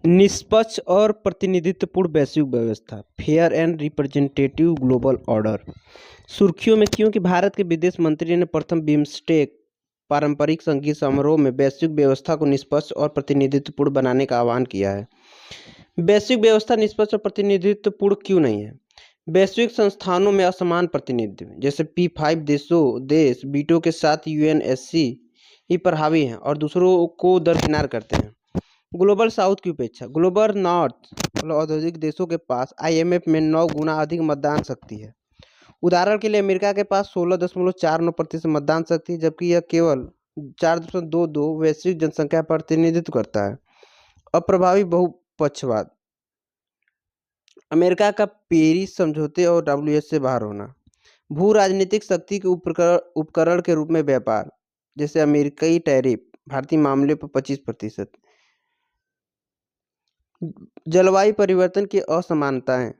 निष्पक्ष और प्रतिनिधित्वपूर्ण वैश्विक व्यवस्था, fair and representative global order. सुर्खियों में क्योंकि भारत के विदेश मंत्री ने प्रथम बिम्स्टेक पारंपरिक संगीत समारोह में वैश्विक व्यवस्था को निष्पक्ष और प्रतिनिधित्वपूर्ण बनाने का आह्वान किया है। वैश्विक व्यवस्था निष्पक्ष और प्रतिनिधित्वपूर्ण क्यों नहीं है? वैश्विक संस्थानों में असमान प्रतिनिधित्व, जैसे P5 देश वीटो के साथ UNSC पर हावी हैं और दूसरों को दरकिनार करते हैं। ग्लोबल साउथ की उपेक्षा, ग्लोबल नॉर्थ मतलब औद्योगिक देशों के पास IMF में 9 गुना अधिक मतदान शक्ति है। उदाहरण के लिए अमेरिका के पास 16.49% मतदान शक्ति है, जबकि यह केवल 4.22 वैश्विक जनसंख्या का प्रतिनिधित्व करता है। अप्रभावी बहुपक्षवाद, अमेरिका का पेरिस समझौते और WH से बाहर होना। भू राजनीतिक शक्ति के उपकरण के रूप में व्यापार, जैसे अमेरिकी टैरिफ भारतीय मामले पर 25%। जलवायु परिवर्तन की असमानताएं,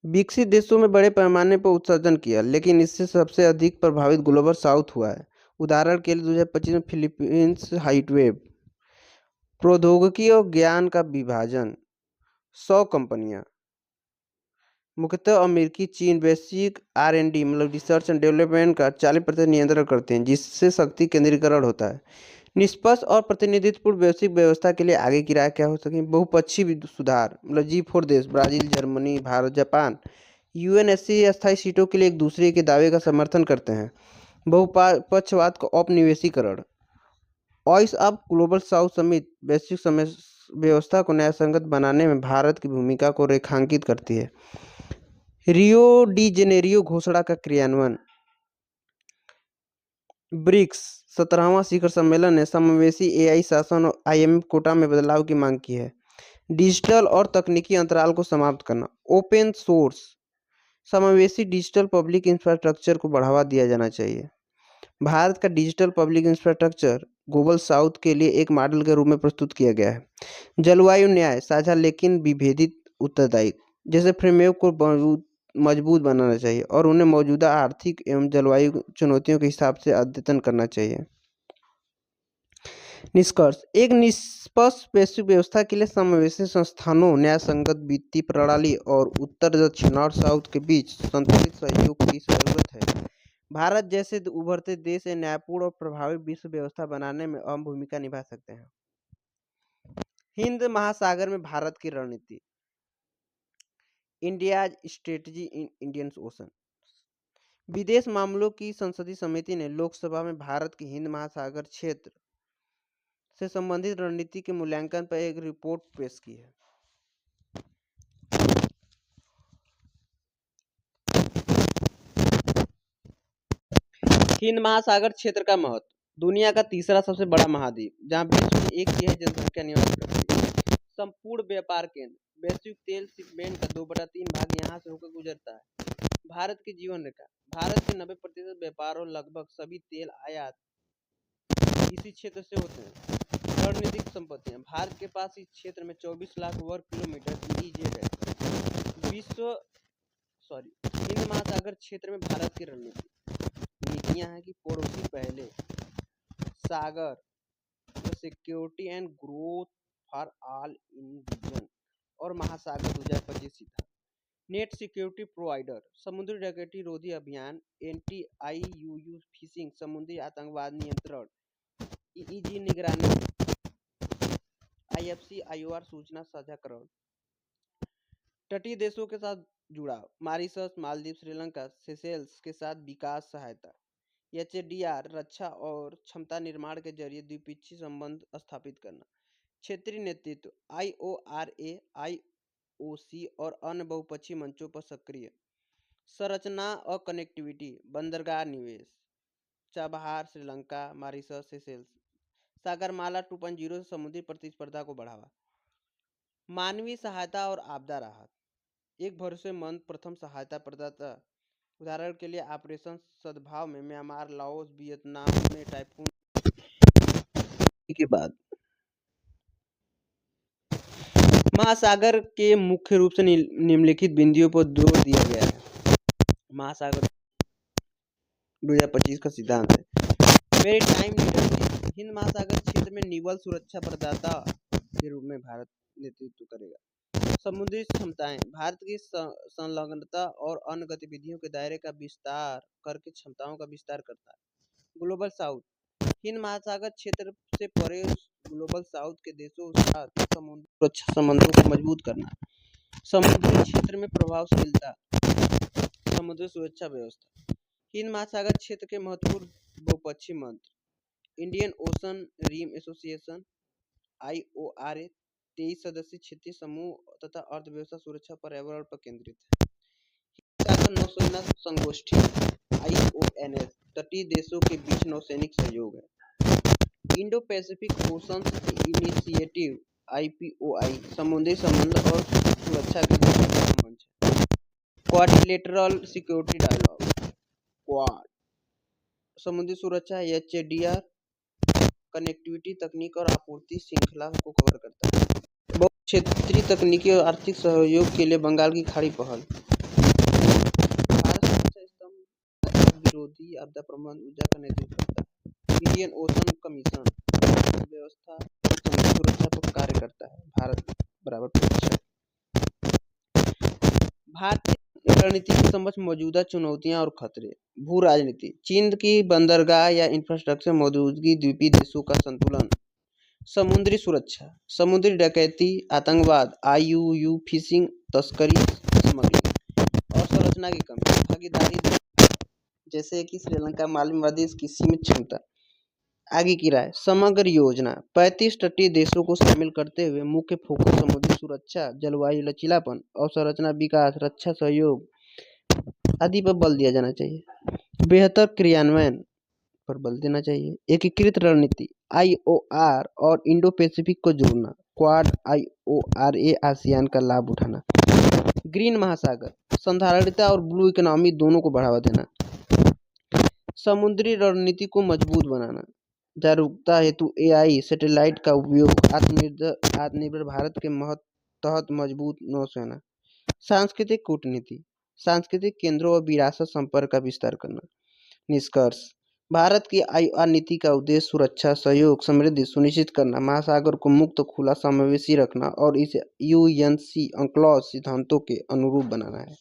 विकसित देशों में बड़े पैमाने पर उत्सर्जन किया, लेकिन इससे सबसे अधिक प्रभावित ग्लोबल साउथ हुआ है। उदाहरण के लिए 2025 में फिलीपींस हाइटवेव। प्रौद्योगिकी और ज्ञान का विभाजन, 100 कंपनियां मुख्यतः अमेरिकी चीन वैश्विक R&D मतलब रिसर्च एंड डेवलपमेंट का 40% नियंत्रण करते हैं, जिससे शक्ति केंद्रीकरण होता है। निष्पक्ष और प्रतिनिधित्वपूर्ण वैश्विक व्यवस्था के लिए आगे की राय क्या हो सके? बहुपक्षीय सुधार मतलब G4 देश Brazil, Germany, Bharat, Japan UNSC अस्थायी सीटों के लिए एक दूसरे के दावे का समर्थन करते हैं। बहुपक्षवाद का औपनिवेशीकरण, voice of global south summit वैश्विक व्यवस्था को न्यायसंगत बनाने में भारत की भूमिका को रेखांकित करती है। रियो डी जेनेरियो घोषणा का क्रियान्वयन, ब्रिक्स 17वां शिखर सम्मेलन ने समावेशी AI शासन और IMF कोटा में बदलाव की मांग की है। डिजिटल और तकनीकी अंतराल को समाप्त करना, ओपन सोर्स समावेशी डिजिटल पब्लिक इंफ्रास्ट्रक्चर को बढ़ावा दिया जाना चाहिए। भारत का digital public infrastructure global south के लिए एक मॉडल के रूप में प्रस्तुत किया गया है। जलवायु न्याय, साझा लेकिन विभेदित उत्तरदायित्व, जैसे फ्रेमवर्क को मजबूत बनाना चाहिए और उन्हें मौजूदा आर्थिक एवं जलवायु चुनौतियों के हिसाब से अद्यतन करना चाहिए। निष्कर्ष, एक निष्पक्ष वैश्विक व्यवस्था के लिए समावेशी संस्थानों, न्यायसंगत वित्तीय प्रणाली और उत्तर दक्षिण नॉर्थ साउथ के बीच संतुलित सहयोग की जरूरत है। भारत जैसे उभरते देश न्यायपूर्ण और प्रभावी विश्व व्यवस्था बनाने में अहम भूमिका निभा सकते हैं। हिंद महासागर में भारत की रणनीति, India strategy in Indian ocean. विदेश मामलों की संसदीय समिति ने लोकसभा में भारत के हिंद महासागर क्षेत्र से संबंधित रणनीति के मूल्यांकन पर एक रिपोर्ट पेश की है। हिंद महासागर क्षेत्र का महत्व, दुनिया का तीसरा सबसे बड़ा महाद्वीप जहां विश्व में 1/3 जनसंख्या निवास करती है। संपूर्ण व्यापार केंद्र, वैश्विक तेल शिपमेंट का 2/3 भाग यहाँ से होकर गुजरता है। भारत की जीवन रेखा, भारत के 90% व्यापार और लगभग सभी तेल आयात इसी क्षेत्र से होते हैं। रणनीतिक संपत्तियां, भारत के पास इस क्षेत्र में 24 लाख वर्ग किलोमीटर EEZ है। हिंद महासागर क्षेत्र में भारत की रणनीति नीतियां हैं कि पड़ोसी पहले, SAGAR security and growth for all in region और महासागर 2025 सीधा। नेट सिक्योरिटी प्रोवाइडर, समुद्री डकैती रोधी अभियान, anti-IUU फिशिंग, समुद्री आतंकवाद नियंत्रण, EEZ निगरानी, IFC IOR सूचना साझाकरण, तटीय देशों के साथ जुड़ाव, मॉरिशस, मालदीव, श्रीलंका, सेशेल्स के साथ विकास सहायता, HDR रक्षा और क्षमता निर्माण के जरिए द्विपक्षीय संबंध स्थापित करना, क्षेत्रीय नेतृत्व, IORA, IOC और अन्य बहुपक्षीय मंचों पर सक्रिय, संरचना और कनेक्टिविटी, बंदरगाह निवेश, Chabahar, Sri Lanka, Mauritius, Seychelles, Sagarmala 2.0 से समुद्री प्रतिस्पर्धा को बढ़ावा, मानवीय सहायता और आपदा राहत, एक भरोसेमंद प्रथम सहायता प्रदाता, उदाहरण के लिए ऑपरेशन सद्भाव में म्यांमार, लाओस, वियतनाम में टाइफून के बाद। महासागर के मुख्य रूप से निम्नलिखित बिंदुओं पर जोर दिया गया है। महासागर 2025 का सिद्धांत है। मेरीटाइम लीडरशिप, हिंद महासागर क्षेत्र में निवल सुरक्षा प्रदाता के रूप में भारत नेतृत्व करेगा। समुद्री क्षमताएं भारत की संलग्नता और अन्य गतिविधियों के दायरे का विस्तार करके क्षमताओं का विस्तार करता है। ग्लोबल साउथ हिंद महासागर क्षेत्र से परे ग्लोबल साउथ के देशों के साथ सुरक्षा संबंधों को मजबूत करना। समुद्री क्षेत्र में प्रभावशीलता, समुद्री सुरक्षा व्यवस्था हिंद महासागर क्षेत्र के महत्वपूर्ण बहुपक्षीय मंत्र Indian Ocean Rim Association IORA 23 सदस्यीय क्षेत्रीय समूह तथा अर्थव्यवस्था सुरक्षा पर्यावरण पर केंद्रित है। सागर नौसेना संगोष्ठी IONS तटीय देशों के बीच नौसैनिक सहयोग है। Indo Pacific ocean initiative IPOI समुद्री संबंध और सुरक्षा के लिए मंच है। क्वाड्रिलेटरल सिक्योरिटी डायलॉग क्वाड समुद्री सुरक्षा HADR कनेक्टिविटी तकनीक और आपूर्ति श्रृंखला को कवर करता है। बहुत क्षेत्रीय तकनीकी और आर्थिक सहयोग के लिए बंगाल की खाड़ी पहल। भारत सुरक्षा स्तंभ विरोधी आपदा प्रबंधन ऊर्जा का नेतृत्व करता है। इंडियन ओशन कमीशन व्यवस्था समुद्री सुरक्षा पर कार्य करता है। भारत बराबर प्रतिशत। भारतीय रणनीति के समक्ष मौजूदा चुनौतियां और खतरे। भू राजनीति चीन की बंदरगाह या इंफ्रास्ट्रक्चर मौजूदगी, द्वीपीय देशों का संतुलन। समुद्री सुरक्षा, समुद्री डकैती, आतंकवाद, IUU फिशिंग, तस्करी, स्मगलिंग और संरचना की कमी। भागीदारी जैसे कि श्रीलंका, मालदीव की सीमित क्षमता। आगे की राय, समग्र योजना 35 तटीय देशों को शामिल करते हुए मुख्य फोकस समुद्री सुरक्षा, जलवायु लचीलापन, अवसंरचना विकास, रक्षा सहयोग आदि पर बल दिया जाना चाहिए। बेहतर क्रियान्वयन पर बल देना चाहिए। एकीकृत रणनीति IOR और इंडो पैसिफिक को जोड़ना। क्वाड IORA आसियान का लाभ उठाना। ग्रीन महासागर संधारणीयता और ब्लू इकोनॉमी दोनों को बढ़ावा देना। समुद्री रणनीति को मजबूत बनाना। जागरूकता हेतु AI सैटेलाइट का उपयोग। आत्मनिर्भर भारत के तहत मजबूत नौसेना। सांस्कृतिक कूटनीति सांस्कृतिक केंद्रों और विरासत संपर्क का विस्तार करना। निष्कर्ष, भारत की IOR नीति का उद्देश्य सुरक्षा, सहयोग, समृद्धि सुनिश्चित करना, महासागर को मुक्त, खुला, समावेशी रखना और इसे UNCLOS सिद्धांतों के अनुरूप बनाना है।